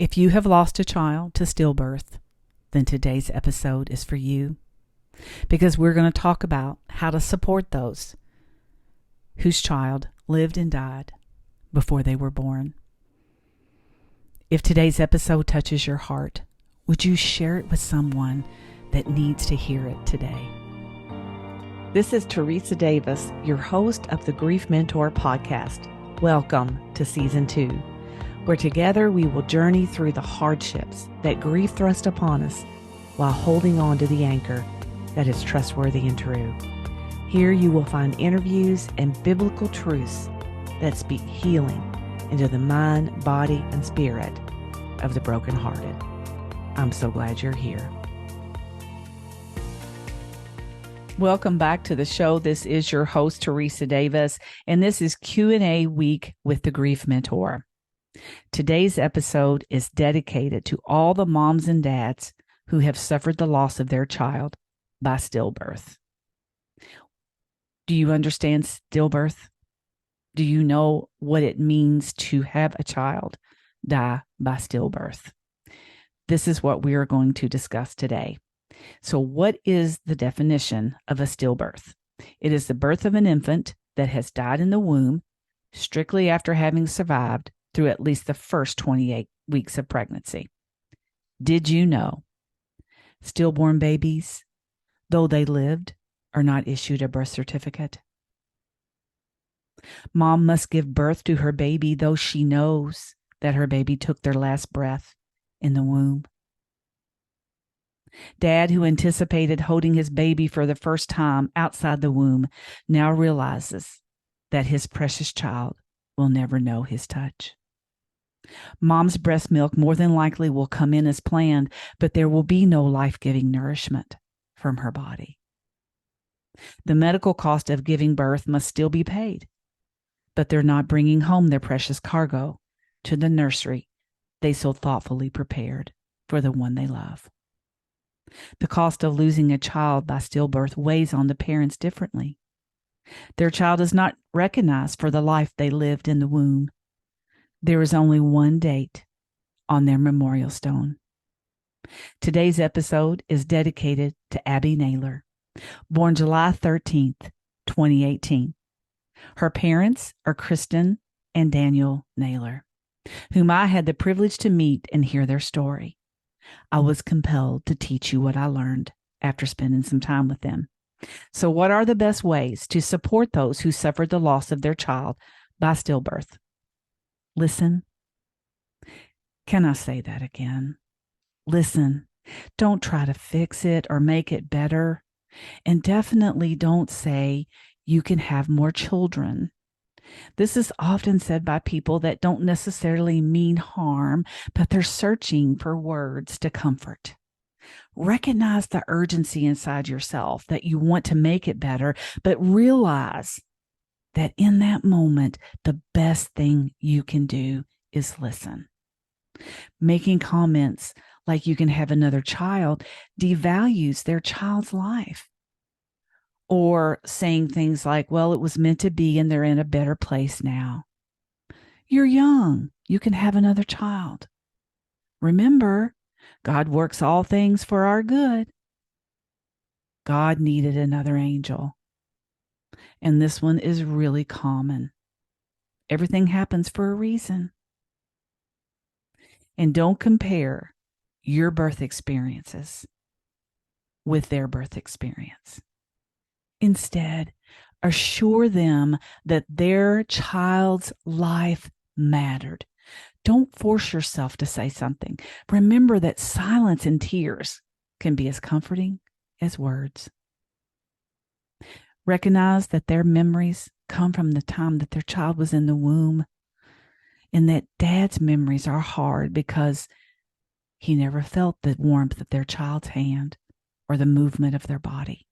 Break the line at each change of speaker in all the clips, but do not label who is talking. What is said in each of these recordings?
If you have lost a child to stillbirth, then today's episode is for you, because we're going to talk about how to support those whose child lived and died before they were born. If today's episode touches your heart, would you share it with someone that needs to hear it today?
This is Teresa Davis, your host of the Grief Mentor podcast. Welcome to Season 2, where together we will journey through the hardships that grief thrust upon us while holding on to the anchor that is trustworthy and true. Here you will find interviews and biblical truths that speak healing into the mind, body, and spirit of the brokenhearted. I'm so glad you're here.
Welcome back to the show. This is your host, Teresa Davis, and this is Q&A week with the Grief Mentor. Today's episode is dedicated to all the moms and dads who have suffered the loss of their child by stillbirth. Do you understand stillbirth? Do you know what it means to have a child die by stillbirth? This is what we are going to discuss today. So what is the definition of a stillbirth? It is the birth of an infant that has died in the womb, strictly after having survived through at least the first 28 weeks of pregnancy. Did you know stillborn babies, though they lived, are not issued a birth certificate? Mom must give birth to her baby, though she knows that her baby took their last breath in the womb. Dad, who anticipated holding his baby for the first time outside the womb, now realizes that his precious child will never know his touch. Mom's breast milk more than likely will come in as planned, but there will be no life-giving nourishment from her body. The medical cost of giving birth must still be paid, but they're not bringing home their precious cargo to the nursery they so thoughtfully prepared for the one they love. The cost of losing a child by stillbirth weighs on the parents differently. Their child is not recognized for the life they lived in the womb. There is only one date on their memorial stone. Today's episode is dedicated to Abby Naylor, born July 13th, 2018. Her parents are Kristin and Daniel Naylor, whom I had the privilege to meet and hear their story. I was compelled to teach you what I learned after spending some time with them. So what are the best ways to support those who suffered the loss of their child by stillbirth? Listen. Can I say that again? Listen. Don't try to fix it or make it better. And definitely don't say you can have more children. This is often said by people that don't necessarily mean harm, but they're searching for words to comfort. Recognize the urgency inside yourself that you want to make it better, but realize that in that moment, the best thing you can do is listen. Making comments like you can have another child devalues their child's life. Or saying things like, well, it was meant to be and they're in a better place now. You're young. You can have another child. Remember, God works all things for our good. God needed another angel. And this one is really common. Everything happens for a reason. And don't compare your birth experiences with their birth experience. Instead, assure them that their child's life mattered. Don't force yourself to say something. Remember that silence and tears can be as comforting as words. Recognize that their memories come from the time that their child was in the womb, and that dad's memories are hard because he never felt the warmth of their child's hand or the movement of their body.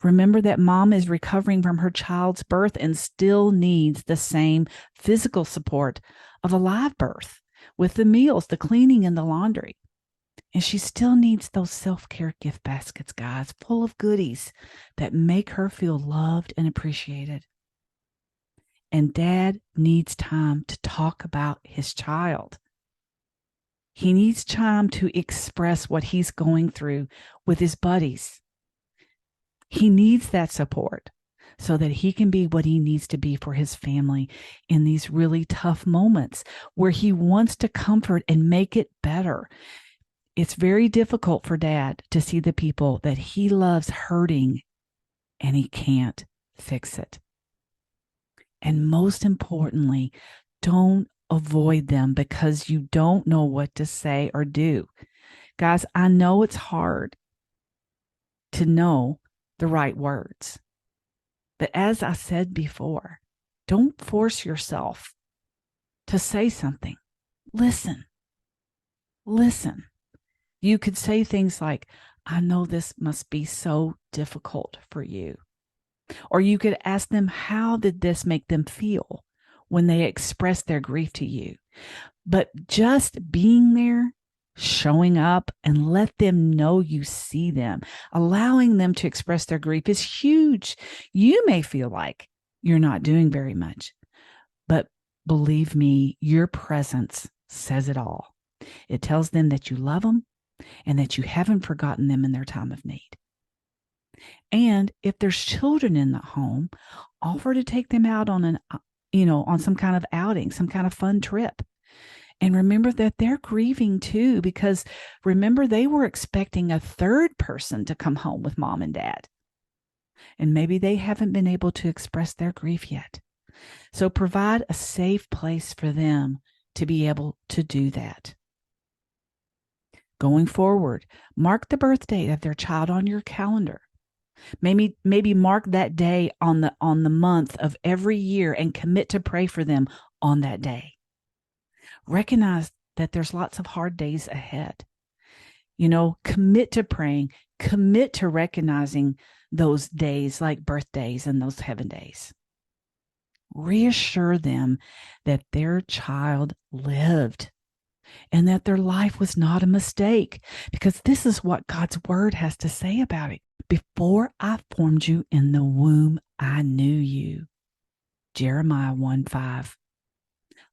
Remember that mom is recovering from her child's birth and still needs the same physical support of a live birth with the meals, the cleaning, and the laundry. And she still needs those self-care gift baskets, guys, full of goodies that make her feel loved and appreciated. And dad needs time to talk about his child. He needs time to express what he's going through with his buddies. He needs that support so that he can be what he needs to be for his family in these really tough moments where he wants to comfort and make it better. It's very difficult for Dad to see the people that he loves hurting and he can't fix it. And most importantly, don't avoid them because you don't know what to say or do. Guys, I know it's hard to know the right words. But as I said before, don't force yourself to say something. Listen. Listen. You could say things like, I know this must be so difficult for you. Or you could ask them, how did this make them feel when they expressed their grief to you? But just being there, showing up, and let them know you see them, allowing them to express their grief is huge. You may feel like you're not doing very much, but believe me, your presence says it all. It tells them that you love them and that you haven't forgotten them in their time of need. And if there's children in the home, offer to take them out on on some kind of outing, some kind of fun trip. And remember that they're grieving too, because remember, they were expecting a third person to come home with Mom and Dad. And maybe they haven't been able to express their grief yet. So provide a safe place for them to be able to do that. Going forward, mark the birth date of their child on your calendar. Maybe mark that day on the month of every year and commit to pray for them on that day. Recognize that there's lots of hard days ahead. Commit to praying, commit to recognizing those days like birthdays and those heaven days. Reassure them that their child lived and that their life was not a mistake, because this is what God's word has to say about it. Before I formed you in the womb, I knew you. Jeremiah 1:5.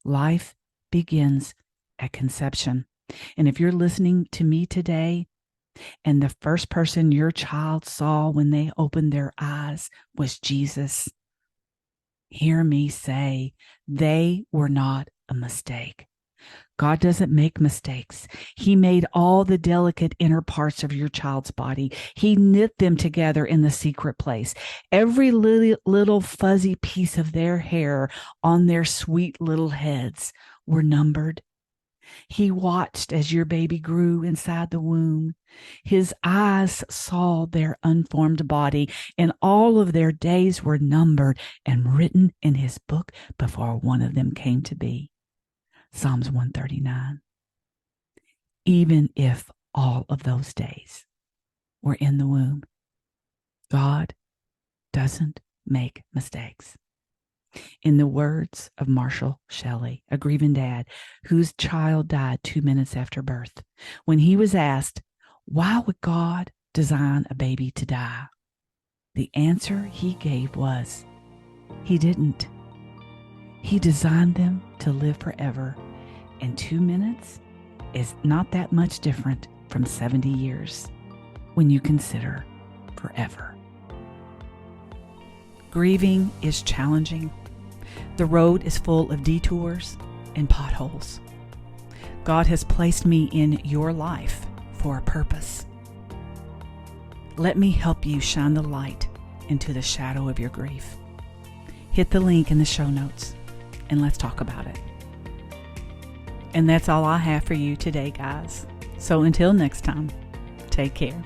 Life begins at conception. And if you're listening to me today, and the first person your child saw when they opened their eyes was Jesus, hear me say, they were not a mistake. God doesn't make mistakes. He made all the delicate inner parts of your child's body. He knit them together in the secret place. Every little fuzzy piece of their hair on their sweet little heads were numbered. He watched as your baby grew inside the womb. His eyes saw their unformed body, and all of their days were numbered and written in his book before one of them came to be. Psalms 139. Even if all of those days were in the womb, God doesn't make mistakes. In the words of Marshall Shelley, a grieving dad whose child died 2 minutes after birth, when he was asked, why would God design a baby to die? The answer he gave was, he didn't. He designed them to live forever, and 2 minutes is not that much different from 70 years when you consider forever. Grieving is challenging. The road is full of detours and potholes. God has placed me in your life for a purpose. Let me help you shine the light into the shadow of your grief. Hit the link in the show notes and let's talk about it. And that's all I have for you today, guys. So until next time, take care.